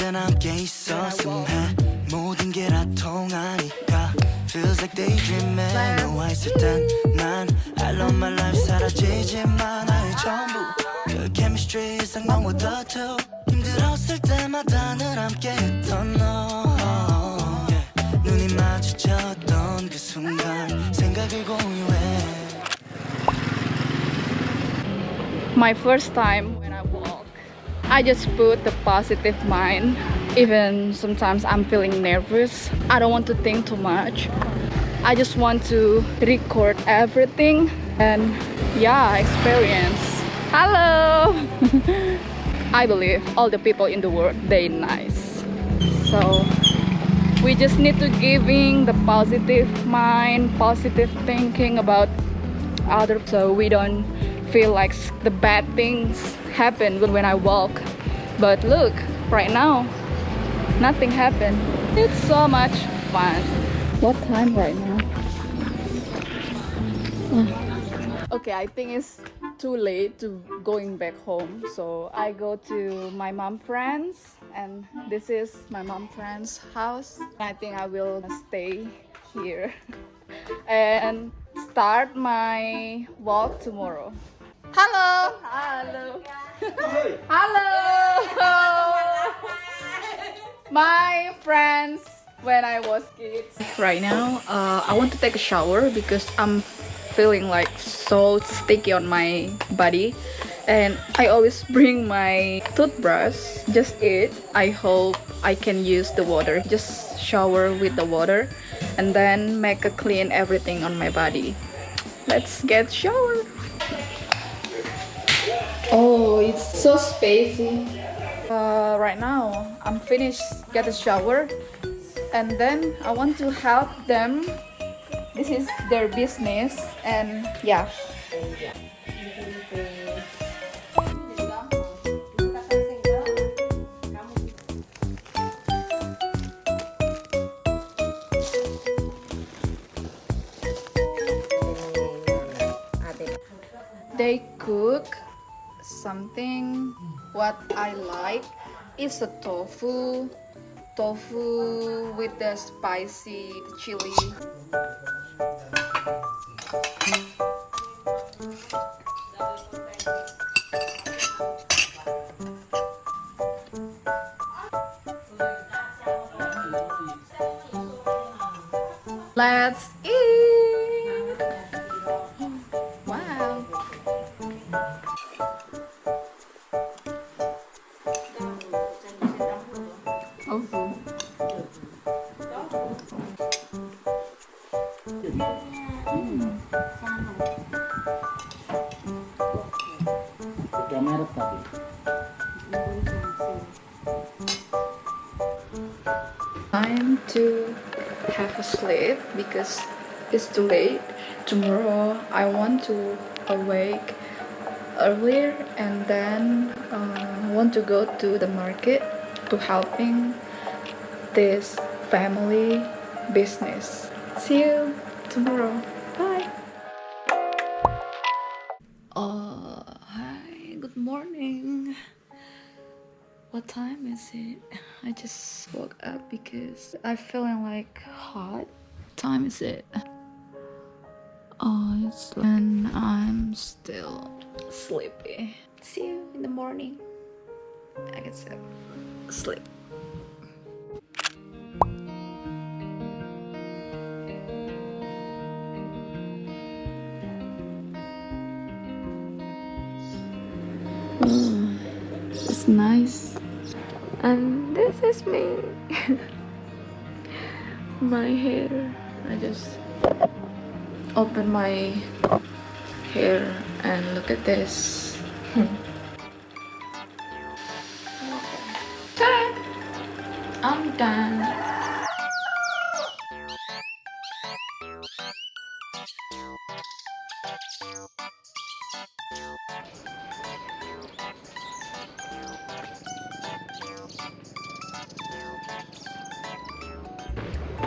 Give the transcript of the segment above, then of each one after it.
언제나 함께 있었음 해 모든 게 다 통하니까 Feels like daydreaming 너와 있을 땐 난 I love my life 사라지지만 나의 전부 그 chemistry 이상 너와 더 two 힘들었을 때마다 늘 함께 했던 너 yeah. 눈이 마주쳤던 그 순간 생각을 공유해 My first time when I walk, I just put the positive mind. Even sometimes I'm feeling nervous. I don't want to think too much. I just want to record everything and yeah, experience. Hello! I believe all the people in the world, they nice. So we just need to giving the positive mind, positive thinking about others so we don't feel like the bad things happen when I walk. But look, right now nothing happened. It's so much fun. What time right now? Okay, I think it's too late to going back home, so I go to my mom friends, and this is my mom friend's house. I think I will stay here and start my walk tomorrow. Hello. Hello. Hello. My friends when I was kids. Right now, I want to take a shower because I'm feeling like so sticky on my body, and I always bring my toothbrush. Just it. I hope I can use the water. Just shower with the water, and then make a clean everything on my body. Let's get shower. Oh, it's so spacey. Right now, I'm finished get a shower, and then I want to help them. This is their business, and yeah. They cook something what I like is a tofu with the spicy chili. Let's eat. Wow. Time to have a sleep because it's too late. Tomorrow I want to awake earlier and then want to go to the market to helping this family business. See you tomorrow. Bye. Hi, good morning. What time is it? I just woke up because I'm feeling like hot. What time is it? Oh, it's and I'm still sleepy. See you in the morning. I can sleep. Oh, it's nice. And this is me. My hair. I just open my hair and look at this. Ta-da! I'm done.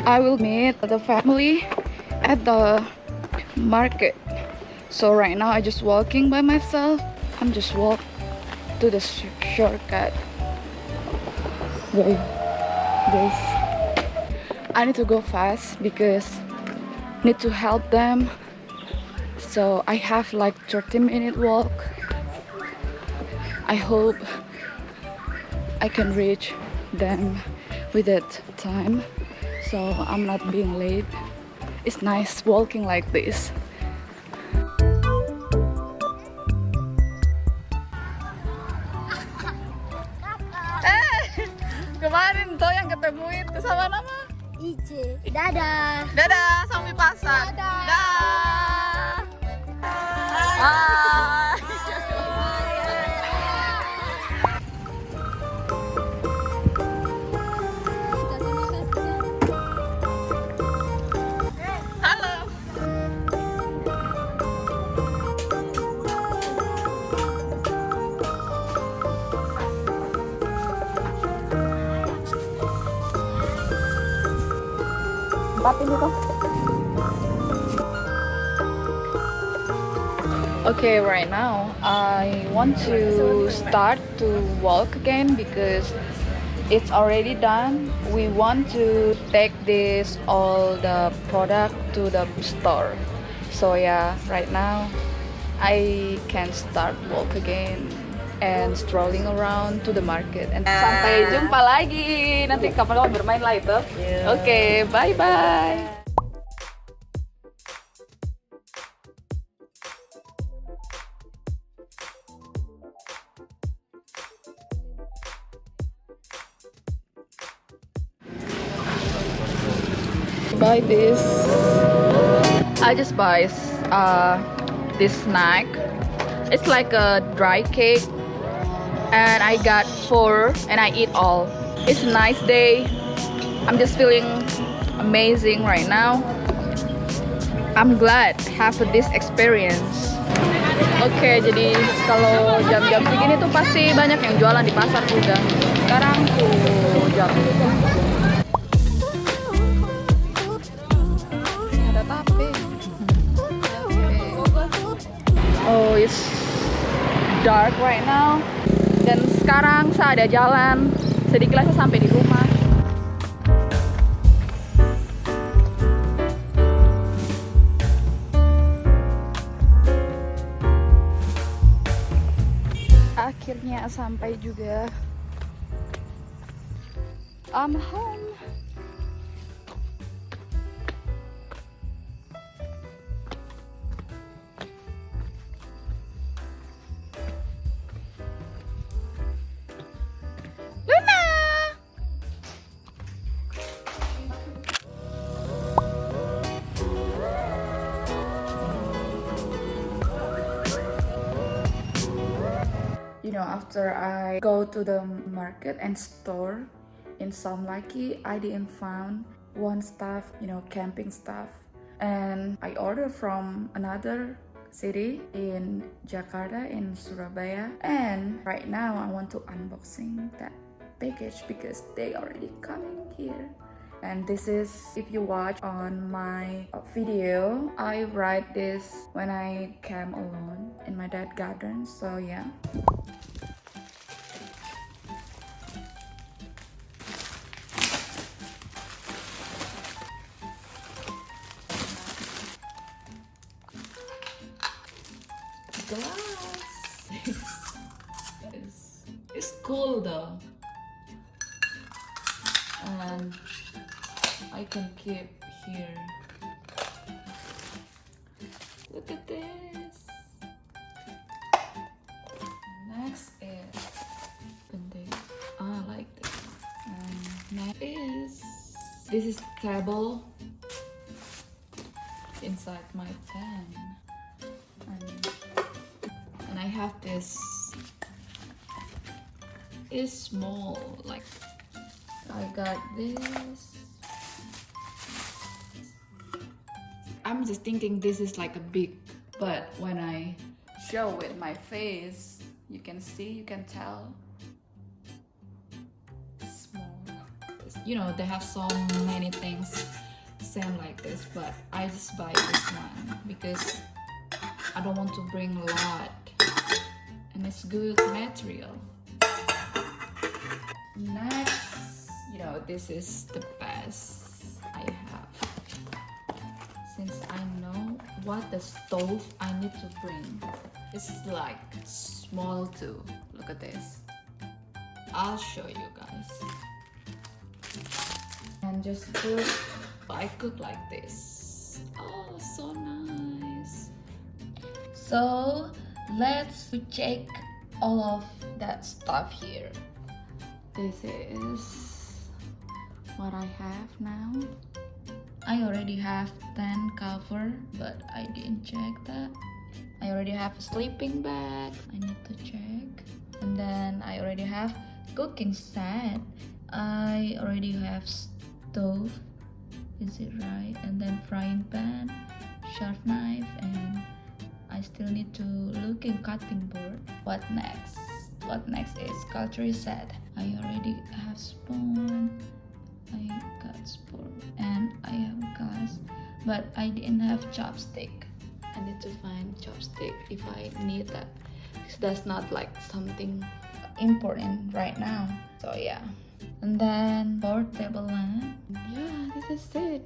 I will meet the family at the market. So right now I just walking by myself. I'm just walk to the shortcut. Wait, this. I need to go fast because need to help them. So I have like 30-minute walk. I hope I can reach them with that time, so I'm not being late. It's nice walking like this. Kemarin tuh yang ketemu itu sama nama Ice. Dadah. Dadah, sampai pasar. Dadah. Hai. Halo. Okay, right now I want to start to walk again because it's already done. We want to take this all the product to the store. So yeah, right now I can start walk again and strolling around to the market. And sampai jumpa lagi. Nanti kapan bermain lah itu. Oke, bye bye. Buy this. I just buy this snack. It's like a dry cake, and I got 4 and I eat all. It's a nice day. I'm just feeling amazing right now. I'm glad have this experience. Oke, jadi kalau jam-jam segini tuh pasti banyak yang jualan di pasar juga. Sekarang tuh jam Oh, it's dark right now. Dan sekarang saya ada jalan. Sedikit lagi sampai di rumah. Akhirnya sampai juga. I'm home. You know, after I go to the market and store in Saumlaki, I didn't find one stuff, you know, camping stuff. And I ordered from another city in Jakarta, in Surabaya. And right now I want to unboxing that package because they already coming here. And this is, if you watch on my video, I write this when I came alone in my dad's garden. So yeah. Glass. It's cool though, and I can keep here. Look at this. Next is penting. I like this. And next is this is table inside my pen. And I have this. It's small, like I got this. I'm just thinking this is like a big, but when I show with my face, you can see, you can tell. Small. You know, they have so many things same like this, but I just buy this one because I don't want to bring a lot, and it's good material. Next but this is the best I have. Since I know what the stove I need to bring. It's like small too. Look at this. I'll show you guys. And just put, I cook like this. Oh, so nice. So let's check all of that stuff here. This is what I have now. I already have tent cover, but I didn't check that. I already have a sleeping bag. I need to check. And then I already have cooking set. I already have stove. Is it right? And then frying pan, sharp knife, and I still need to look in cutting board. What next? What next is cutlery set. I already have spoon. I got spoon and I have gas, but I didn't have chopstick. I need to find chopstick if I need that. That's not like something important right now. So yeah. And then portable lamp. Yeah, this is it.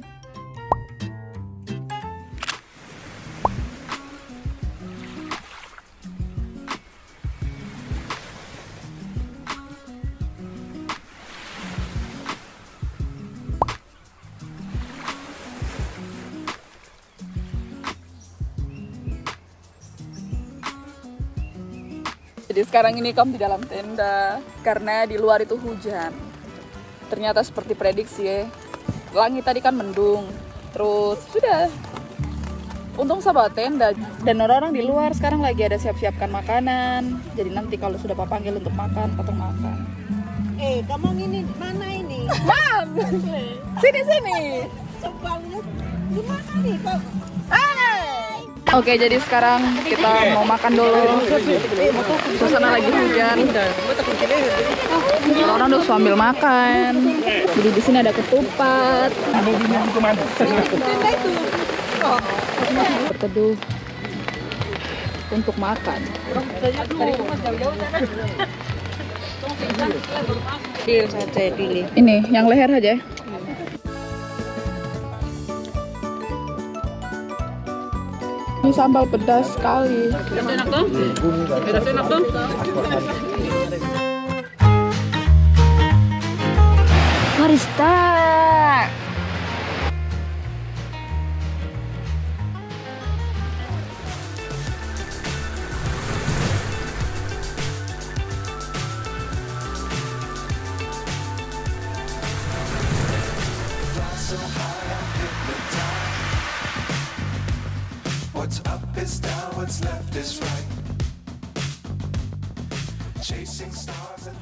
Jadi sekarang ini kami di dalam tenda karena di luar itu hujan. Ternyata seperti prediksi ya. Langit tadi kan mendung. Terus sudah. Untung saya bawa tenda dan orang-orang di luar sekarang lagi ada siap-siapkan makanan. Jadi nanti kalau sudah Papa panggil untuk makan, potong makan. Kamu ini mana ini? Mam! Sini. Sebangnya gimana nih kok? Oke, jadi sekarang kita mau makan dulu. Suasana lagi hujan. Orang udah sambil makan. Jadi di sini ada ketupat. Berteduh untuk makan. Ini yang leher aja. Ini sambal pedas sekali. Enak tuh? Enak tuh? What is that? What's up is down, what's left is right. Chasing stars and